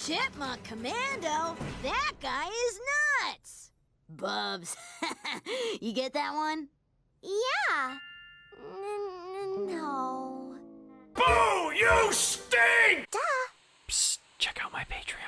Chipmunk Commando? That guy is nuts! Bubs, you get that one? Yeah. No. Boo! You stink! Duh. Psst, check out my Patreon.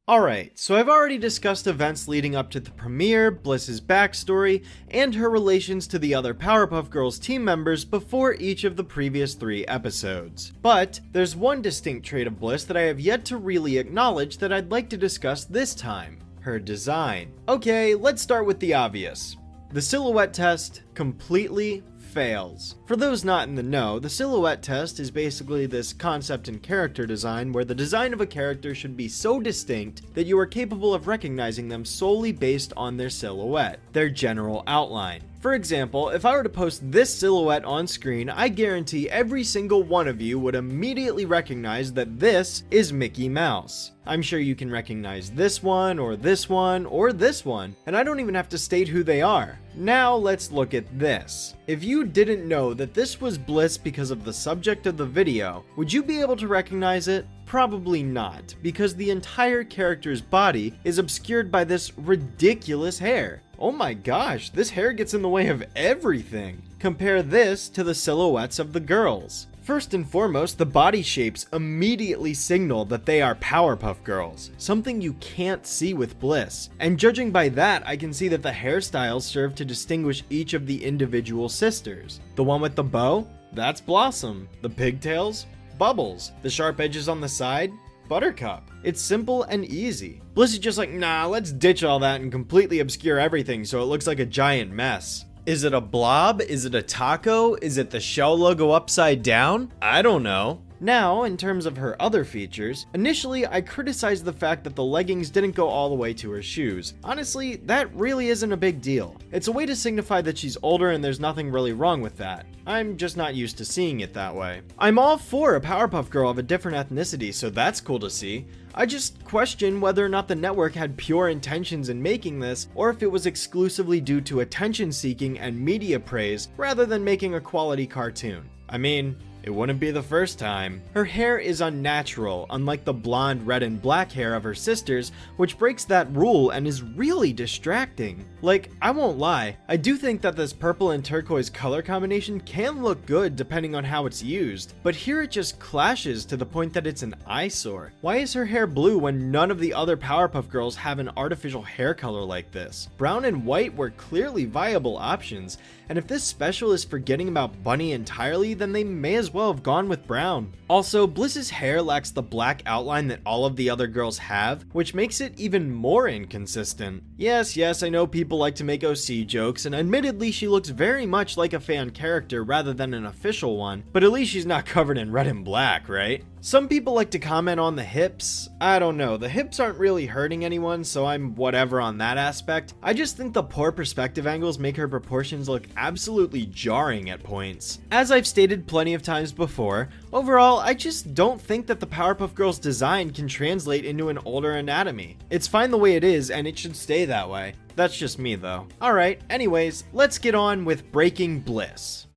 Alright, so I've already discussed events leading up to the premiere, Bliss's backstory, and her relations to the other Powerpuff Girls team members before each of the previous 3 episodes. But there's one distinct trait of Bliss that I have yet to really acknowledge that I'd like to discuss this time: her design. Okay, let's start with the obvious. The silhouette test completely fails. For those not in the know, the silhouette test is basically this concept in character design where the design of a character should be so distinct that you are capable of recognizing them solely based on their silhouette, their general outline. For example, if I were to post this silhouette on screen, I guarantee every single one of you would immediately recognize that this is Mickey Mouse. I'm sure you can recognize this one, or this one, or this one, and I don't even have to state who they are. Now let's look at this. If you didn't know that this was Bliss because of the subject of the video, would you be able to recognize it? Probably not, because the entire character's body is obscured by this ridiculous hair. Oh my gosh, this hair gets in the way of everything. Compare this to the silhouettes of the girls. First and foremost, the body shapes immediately signal that they are Powerpuff Girls, something you can't see with Bliss. And judging by that, I can see that the hairstyles serve to distinguish each of the individual sisters. The one with the bow? That's Blossom. The pigtails? Bubbles. The sharp edges on the side? Buttercup. It's simple and easy. Bliss is just like, nah, let's ditch all that and completely obscure everything so it looks like a giant mess. Is it a blob? Is it a taco? Is it the shell logo upside down? I don't know. Now, in terms of her other features, initially I criticized the fact that the leggings didn't go all the way to her shoes. Honestly, that really isn't a big deal. It's a way to signify that she's older and there's nothing really wrong with that. I'm just not used to seeing it that way. I'm all for a Powerpuff Girl of a different ethnicity, so that's cool to see. I just question whether or not the network had pure intentions in making this, or if it was exclusively due to attention seeking and media praise rather than making a quality cartoon. I mean, it wouldn't be the first time. Her hair is unnatural, unlike the blonde, red, and black hair of her sisters, which breaks that rule and is really distracting. Like, I won't lie, I do think that this purple and turquoise color combination can look good depending on how it's used, but here it just clashes to the point that it's an eyesore. Why is her hair blue when none of the other Powerpuff Girls have an artificial hair color like this? Brown and white were clearly viable options, and if this special is forgetting about Bunny entirely, then they may as well have gone with brown. Also, Bliss's hair lacks the black outline that all of the other girls have, which makes it even more inconsistent. Yes, I know people like to make OC jokes, and admittedly she looks very much like a fan character rather than an official one, but at least she's not covered in red and black, right? Some people like to comment on the hips. I don't know, the hips aren't really hurting anyone, so I'm whatever on that aspect. I just think the poor perspective angles make her proportions look absolutely jarring at points. As I've stated plenty of times before, overall, I just don't think that the Powerpuff Girls design can translate into an older anatomy. It's fine the way it is, and it should stay that way. That's just me though. Alright, anyways, let's get on with Breaking Bliss.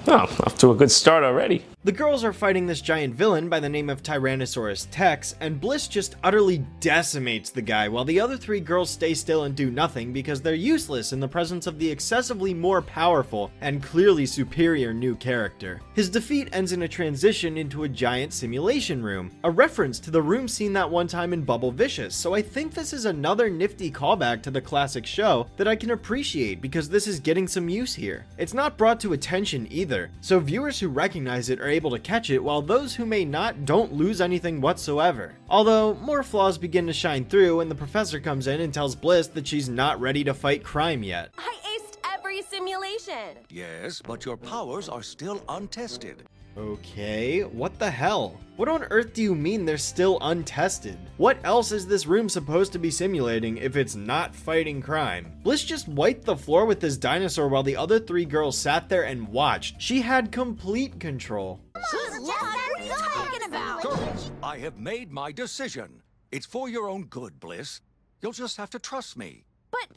Oh, off to a good start already. The girls are fighting this giant villain by the name of Tyrannosaurus Tex, and Bliss just utterly decimates the guy while the other 3 girls stay still and do nothing because they're useless in the presence of the excessively more powerful and clearly superior new character. His defeat ends in a transition into a giant simulation room, a reference to the room seen that one time in Bubble Vicious, so I think this is another nifty callback to the classic show that I can appreciate because this is getting some use here. It's not brought to attention either, so viewers who recognize it are able to catch it, while those who may not don't lose anything whatsoever. Although, more flaws begin to shine through when the professor comes in and tells Bliss that she's not ready to fight crime yet. I aced every simulation. Yes, but your powers are still untested. Okay, what the hell? What on earth do you mean they're still untested? What else is this room supposed to be simulating if it's not fighting crime? Bliss just wiped the floor with this dinosaur while the other 3 girls sat there and watched. She had complete control. She's just what are you talking about? Girls, I have made my decision. It's for your own good, Bliss. You'll just have to trust me. But,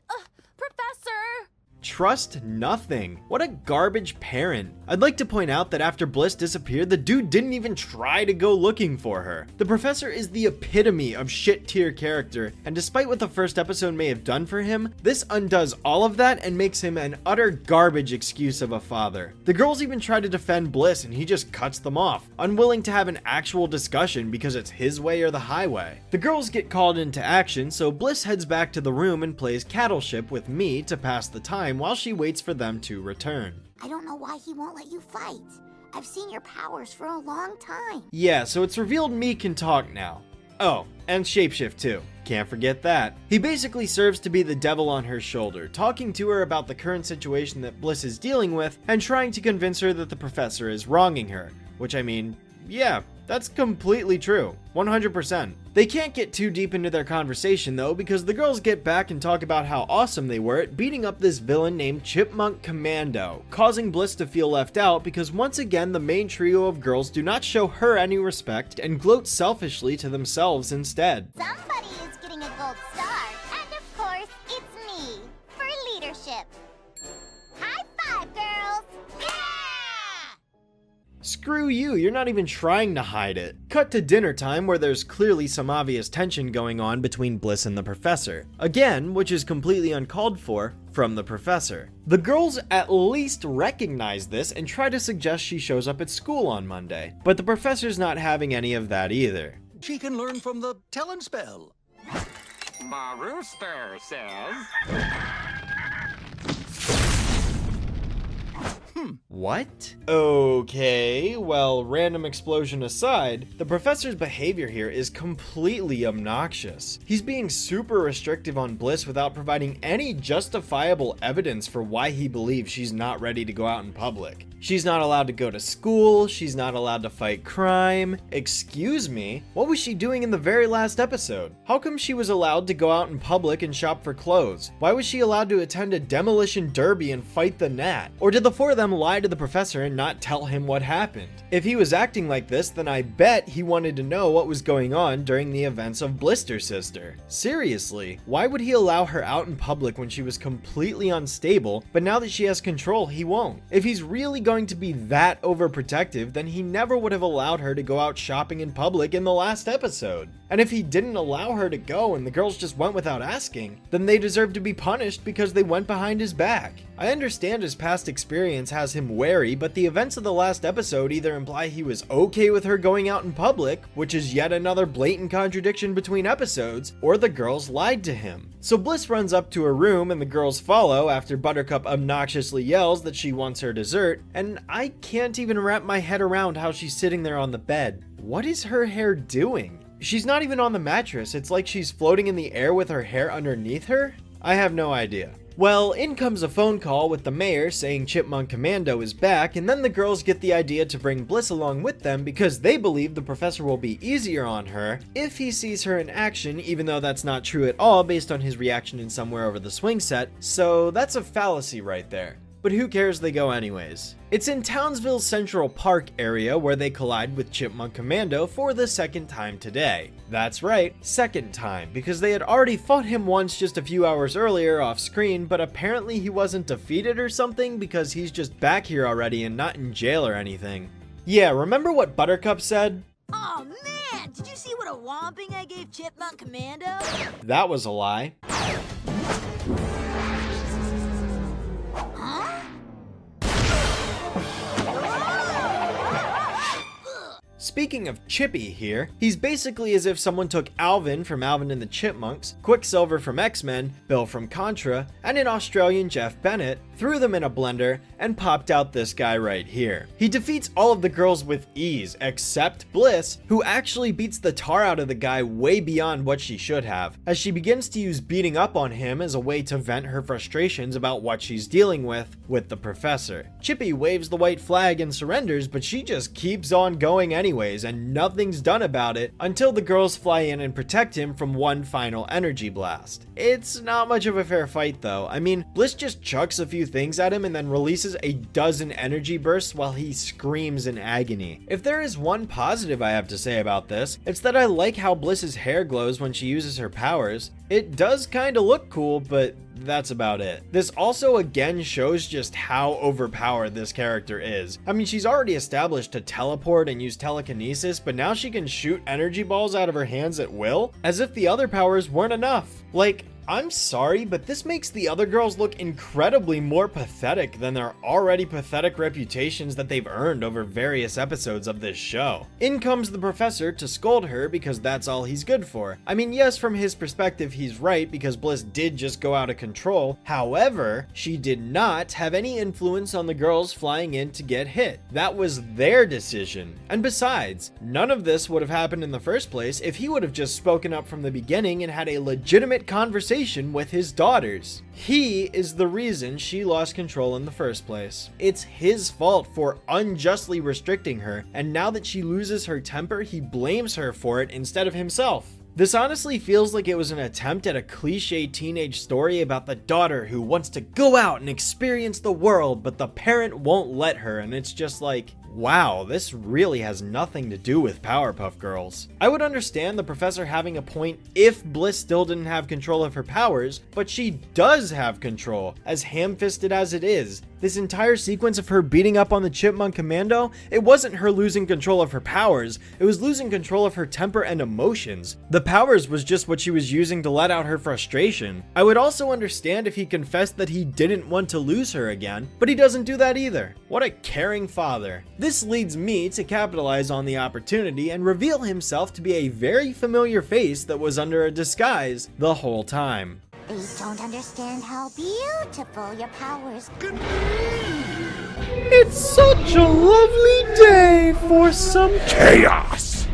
Professor... Trust nothing. What a garbage parent. I'd like to point out that after Bliss disappeared, the dude didn't even try to go looking for her. The professor is the epitome of shit tier character, and despite what the first episode may have done for him, this undoes all of that and makes him an utter garbage excuse of a father. The girls even try to defend Bliss and he just cuts them off, unwilling to have an actual discussion because it's his way or the highway. The girls get called into action, so Bliss heads back to the room and plays Cattleship with me to pass the time while she waits for them to return. I don't know why he won't let you fight. I've seen your powers for a long time. Yeah, so it's revealed me can talk now. Oh, and shapeshift too. Can't forget that. He basically serves to be the devil on her shoulder, talking to her about the current situation that Bliss is dealing with and trying to convince her that the professor is wronging her. Which, I mean, yeah, that's completely true. 100%. They can't get too deep into their conversation though, because the girls get back and talk about how awesome they were at beating up this villain named Chipmunk Commando, causing Bliss to feel left out because once again the main trio of girls do not show her any respect and gloat selfishly to themselves instead. Somebody is getting a gold star. And of course, it's me. For leadership. High five, girls. Yeah! Screw you, you're not even trying to hide it. Cut to dinner time where there's clearly some obvious tension going on between Bliss and the professor. Again, which is completely uncalled for from the professor. The girls at least recognize this and try to suggest she shows up at school on Monday, but the professor's not having any of that either. She can learn from the Talon spell. My rooster says... What? Okay, well, random explosion aside, the professor's behavior here is completely obnoxious. He's being super restrictive on Bliss without providing any justifiable evidence for why he believes she's not ready to go out in public. She's not allowed to go to school, she's not allowed to fight crime. Excuse me? What was she doing in the very last episode? How come she was allowed to go out in public and shop for clothes? Why was she allowed to attend a demolition derby and fight the gnat? Or did the four of them lie to the professor and not tell him what happened? If he was acting like this, then I bet he wanted to know what was going on during the events of Blister Sister. Seriously, why would he allow her out in public when she was completely unstable, but now that she has control, he won't? If he's really going to be that overprotective, then he never would have allowed her to go out shopping in public in the last episode. And if he didn't allow her to go and the girls just went without asking, then they deserve to be punished because they went behind his back. I understand his past experience has him wary, but the events of the last episode either imply he was okay with her going out in public, which is yet another blatant contradiction between episodes, or the girls lied to him. So Bliss runs up to her room and the girls follow after Buttercup obnoxiously yells that she wants her dessert, and I can't even wrap my head around how she's sitting there on the bed. What is her hair doing? She's not even on the mattress, it's like she's floating in the air with her hair underneath her? I have no idea. Well, in comes a phone call with the mayor saying Chipmunk Commando is back, and then the girls get the idea to bring Bliss along with them because they believe the professor will be easier on her if he sees her in action, even though that's not true at all based on his reaction in Somewhere Over the Swing Set, so that's a fallacy right there. But who cares, they go anyways. It's in Townsville's Central Park area where they collide with Chipmunk Commando for the second time today. That's right, second time, because they had already fought him once just a few hours earlier off screen, but apparently he wasn't defeated or something because he's just back here already and not in jail or anything. Yeah, remember what Buttercup said? Oh man, did you see what a whomping I gave Chipmunk Commando? That was a lie. Speaking of Chippy here, he's basically as if someone took Alvin from Alvin and the Chipmunks, Quicksilver from X-Men, Bill from Contra, and an Australian Jeff Bennett, threw them in a blender, and popped out this guy right here. He defeats all of the girls with ease, except Bliss, who actually beats the tar out of the guy way beyond what she should have, as she begins to use beating up on him as a way to vent her frustrations about what she's dealing with the professor. Chippy waves the white flag and surrenders, but she just keeps on going anyways, and nothing's done about it until the girls fly in and protect him from one final energy blast. It's not much of a fair fight though. I mean, Bliss just chucks a few things at him and then releases a dozen energy bursts while he screams in agony. If there is one positive I have to say about this, it's that I like how Bliss's hair glows when she uses her powers. It does kinda look cool, but that's about it. This also again shows just how overpowered this character is. I mean, she's already established to teleport and use telekinesis, but now she can shoot energy balls out of her hands at will, as if the other powers weren't enough. Like, I'm sorry, but this makes the other girls look incredibly more pathetic than their already pathetic reputations that they've earned over various episodes of this show. In comes the professor to scold her because that's all he's good for. I mean, yes, from his perspective, he's right because Bliss did just go out of control. However, she did not have any influence on the girls flying in to get hit. That was their decision. And besides, none of this would have happened in the first place if he would have just spoken up from the beginning and had a legitimate conversation with his daughters. He is the reason she lost control in the first place. It's his fault for unjustly restricting her, and now that she loses her temper, he blames her for it instead of himself. This honestly feels like it was an attempt at a cliche teenage story about the daughter who wants to go out and experience the world, but the parent won't let her, and it's just like, wow, this really has nothing to do with Powerpuff Girls. I would understand the professor having a point if Bliss still didn't have control of her powers, but she does have control, as ham-fisted as it is. This entire sequence of her beating up on the Chipmunk Commando, it wasn't her losing control of her powers, it was losing control of her temper and emotions. The powers was just what she was using to let out her frustration. I would also understand if he confessed that he didn't want to lose her again, but he doesn't do that either. What a caring father. This leads me to capitalize on the opportunity and reveal himself to be a very familiar face that was under a disguise the whole time. They don't understand how beautiful your powers. It's such a lovely day for some Chaos!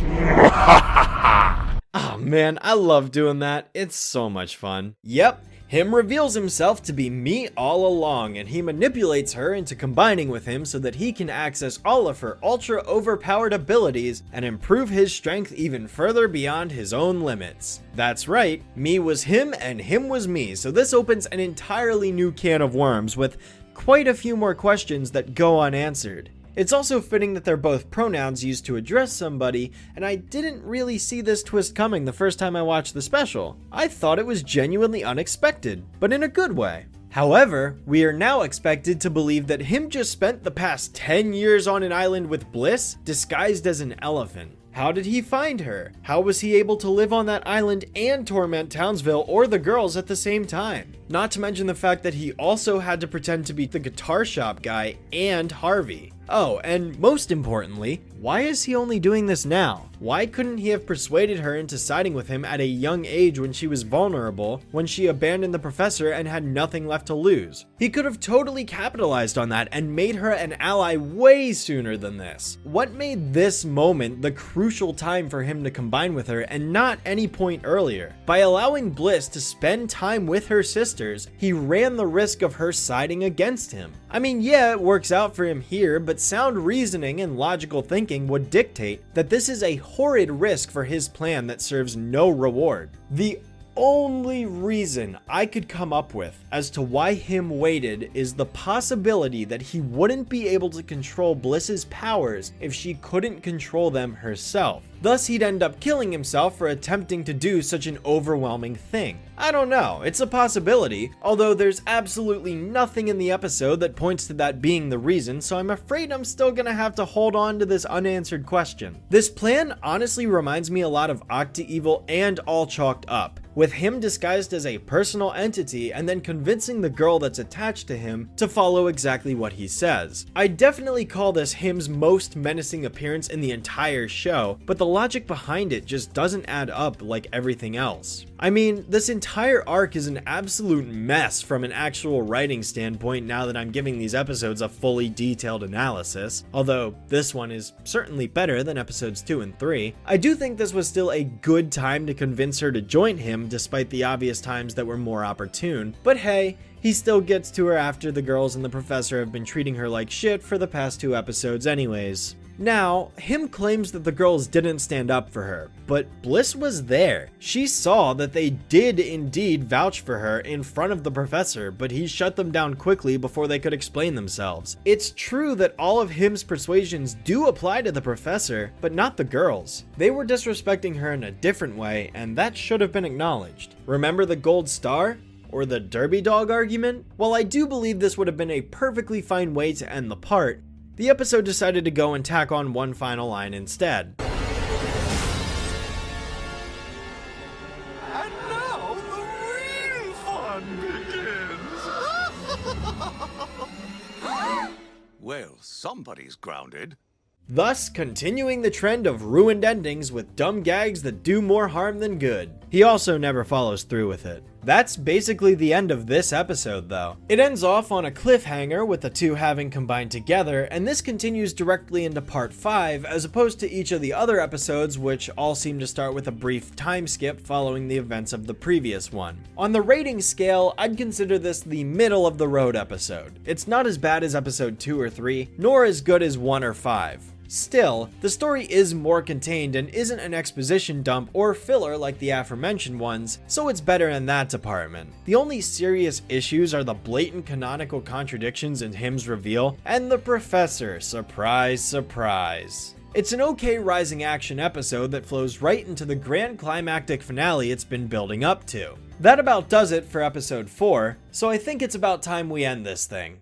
Oh man, I love doing that. It's so much fun. Yep, him reveals himself to be me all along, and he manipulates her into combining with him so that he can access all of her ultra overpowered abilities and improve his strength even further beyond his own limits. That's right, me was him and him was me, so this opens an entirely new can of worms with quite a few more questions that go unanswered. It's also fitting that they're both pronouns used to address somebody, and I didn't really see this twist coming the first time I watched the special. I thought it was genuinely unexpected, but in a good way. However, we are now expected to believe that him just spent the past 10 years on an island with Bliss, disguised as an elephant. How did he find her? How was he able to live on that island and torment Townsville or the girls at the same time? Not to mention the fact that he also had to pretend to be the guitar shop guy and Harvey. Oh, and most importantly, why is he only doing this now? Why couldn't he have persuaded her into siding with him at a young age when she was vulnerable, when she abandoned the professor and had nothing left to lose? He could have totally capitalized on that and made her an ally way sooner than this. What made this moment the crucial time for him to combine with her and not any point earlier? By allowing Bliss to spend time with her sisters, he ran the risk of her siding against him. I mean, yeah, it works out for him here, but sound reasoning and logical thinking would dictate that this is a horrid risk for his plan that serves no reward. The only reason I could come up with as to why him waited is the possibility that he wouldn't be able to control Bliss's powers if she couldn't control them herself. Thus, he'd end up killing himself for attempting to do such an overwhelming thing. I don't know, it's a possibility, although there's absolutely nothing in the episode that points to that being the reason, so I'm afraid I'm still gonna have to hold on to this unanswered question. This plan honestly reminds me a lot of Octa-Evil and All Chalked Up, with him disguised as a personal entity and then convincing the girl that's attached to him to follow exactly what he says. I definitely call this him's most menacing appearance in the entire show, but the logic behind it just doesn't add up like everything else. I mean, this entire arc is an absolute mess from an actual writing standpoint now that I'm giving these episodes a fully detailed analysis, although this one is certainly better than episodes 2 and 3. I do think this was still a good time to convince her to join him despite the obvious times that were more opportune, but hey, he still gets to her after the girls and the professor have been treating her like shit for the past 2 episodes anyways. Now, him claims that the girls didn't stand up for her, but Bliss was there. She saw that they did indeed vouch for her in front of the professor, but he shut them down quickly before they could explain themselves. It's true that all of him's persuasions do apply to the professor, but not the girls. They were disrespecting her in a different way, and that should have been acknowledged. Remember the gold star? or the Derby dog argument? While I do believe this would have been a perfectly fine way to end the part, the episode decided to go and tack on one final line instead. And now the real fun begins. Well, somebody's grounded. Thus, continuing the trend of ruined endings with dumb gags that do more harm than good. He also never follows through with it. That's basically the end of this episode though. It ends off on a cliffhanger with the two having combined together, and this continues directly into part 5 as opposed to each of the other episodes, which all seem to start with a brief time skip following the events of the previous one. On the rating scale, I'd consider this the middle of the road episode. It's not as bad as episode 2 or 3, nor as good as 1 or 5. Still, the story is more contained and isn't an exposition dump or filler like the aforementioned ones, so it's better in that department. The only serious issues are the blatant canonical contradictions in Him's reveal and the professor, surprise, surprise. It's an okay rising action episode that flows right into the grand climactic finale it's been building up to. That about does it for episode 4, so I think it's about time we end this thing.